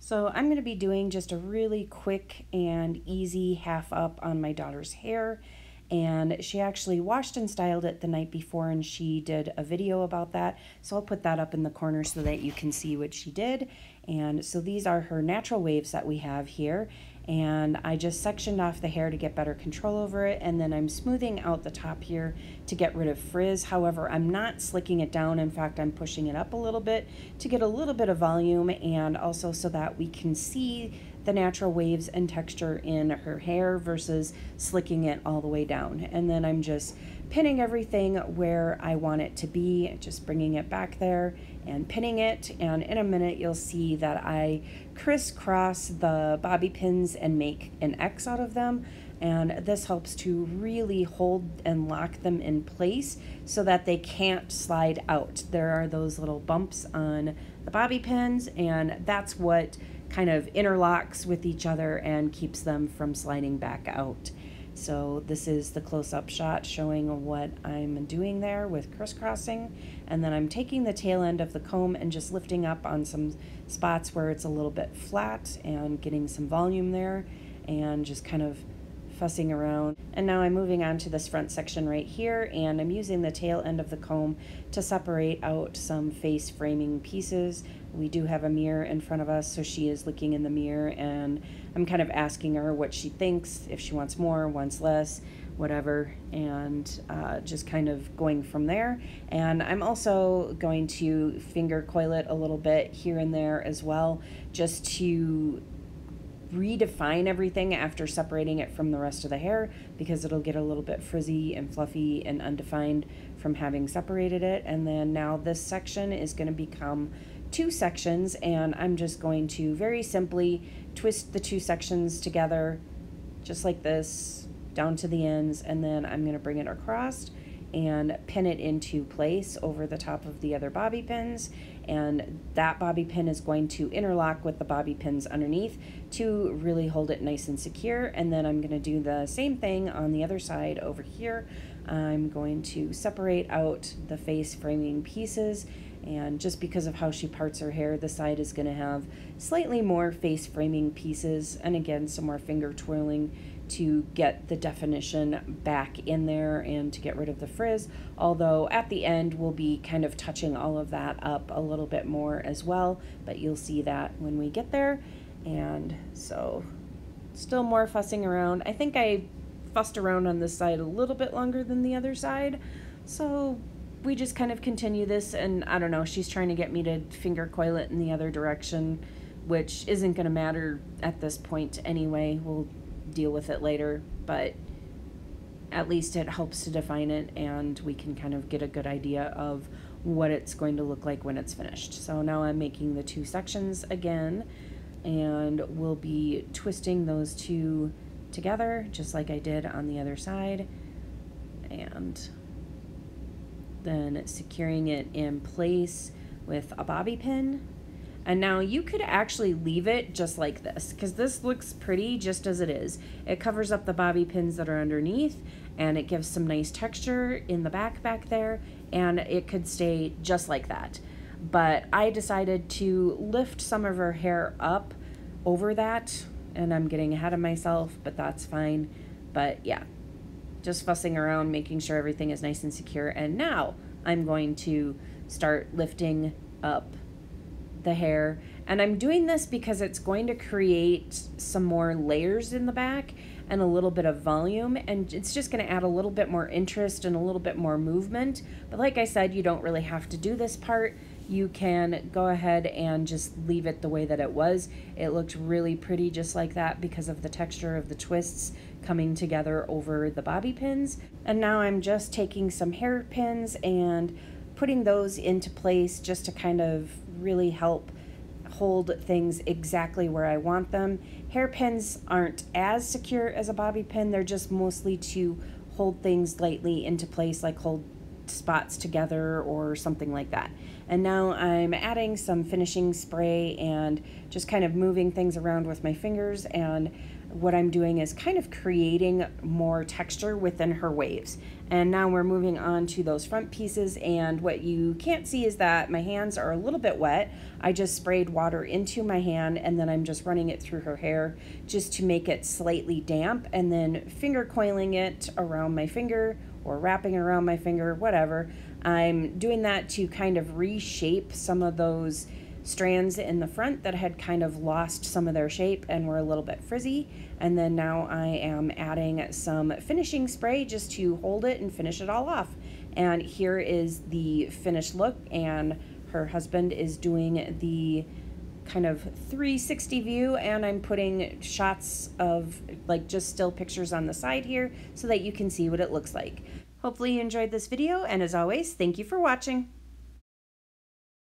So I'm going to be doing just a really quick and easy half up on my daughter's hair. And she actually washed and styled it the night before, and she did a video about that. So I'll put that up in the corner so that you can see what she did. And so these are her natural waves that we have here. And I just sectioned off the hair to get better control over it, and then I'm smoothing out the top here to get rid of frizz. However, I'm not slicking it down. In fact, I'm pushing it up a little bit to get a little bit of volume, and also so that we can see the natural waves and texture in her hair versus slicking it all the way down. And then I'm just pinning everything where I want it to be, just bringing it back there and pinning it. And in a minute you'll see that I crisscross the bobby pins and make an X out of them, and this helps to really hold and lock them in place so that they can't slide out. There are those little bumps on the bobby pins, and that's what kind of interlocks with each other and keeps them from sliding back out. So this is the close-up shot showing what I'm doing there with crisscrossing, and then I'm taking the tail end of the comb and just lifting up on some spots where it's a little bit flat and getting some volume there, and just kind of fussing around. And now I'm moving on to this front section right here, and I'm using the tail end of the comb to separate out some face framing pieces. We do have a mirror in front of us, so she is looking in the mirror, and I'm kind of asking her what she thinks, if she wants more, wants less, whatever, and just kind of going from there. And I'm also going to finger coil it a little bit here and there as well, just to redefine everything after separating it from the rest of the hair, because it'll get a little bit frizzy and fluffy and undefined from having separated it. And then now this section is going to become two sections, and I'm just going to very simply twist the two sections together just like this down to the ends, and then I'm going to bring it across and pin it into place over the top of the other bobby pins, and that bobby pin is going to interlock with the bobby pins underneath to really hold it nice and secure. And then I'm going to do the same thing on the other side over here. I'm going to separate out the face framing pieces, and just because of how she parts her hair, the side is going to have slightly more face framing pieces, and again some more finger twirling to get the definition back in there and to get rid of the frizz, although at the end we'll be kind of touching all of that up a little bit more as well, but you'll see that when we get there. And so still more fussing around. I think I fussed around on this side a little bit longer than the other side, so we just kind of continue this, and I don't know, she's trying to get me to finger coil it in the other direction, which isn't going to matter at this point anyway. We'll deal with it later, but at least it helps to define it, and we can kind of get a good idea of what it's going to look like when it's finished. So now I'm making the two sections again, and we'll be twisting those two together just like I did on the other side, and then securing it in place with a bobby pin. And now you could actually leave it just like this, because this looks pretty just as it is. It covers up the bobby pins that are underneath, and it gives some nice texture in the back there, and it could stay just like that. But I decided to lift some of her hair up over that, and I'm getting ahead of myself, but that's fine. But yeah, just fussing around, making sure everything is nice and secure. And now I'm going to start lifting up the hair, and I'm doing this because it's going to create some more layers in the back and a little bit of volume, and it's just going to add a little bit more interest and a little bit more movement. But like I said, you don't really have to do this part. You can go ahead and just leave it the way that it was. It looked really pretty just like that because of the texture of the twists coming together over the bobby pins. And now I'm just taking some hairpins and putting those into place just to kind of really help hold things exactly where I want them. Hairpins aren't as secure as a bobby pin. They're just mostly to hold things lightly into place, like hold spots together or something like that. And now I'm adding some finishing spray and just kind of moving things around with my fingers, and what I'm doing is kind of creating more texture within her waves. And now we're moving on to those front pieces, and what you can't see is that my hands are a little bit wet. I just sprayed water into my hand and then I'm just running it through her hair just to make it slightly damp, and then finger coiling it around my finger or wrapping around my finger, whatever. I'm doing that to kind of reshape some of those strands in the front that had kind of lost some of their shape and were a little bit frizzy. And then now I am adding some finishing spray just to hold it and finish it all off. And here is the finished look, and her husband is doing the kind of 360 view, and I'm putting shots of like just still pictures on the side here so that you can see what it looks like. Hopefully you enjoyed this video, and as always, thank you for watching.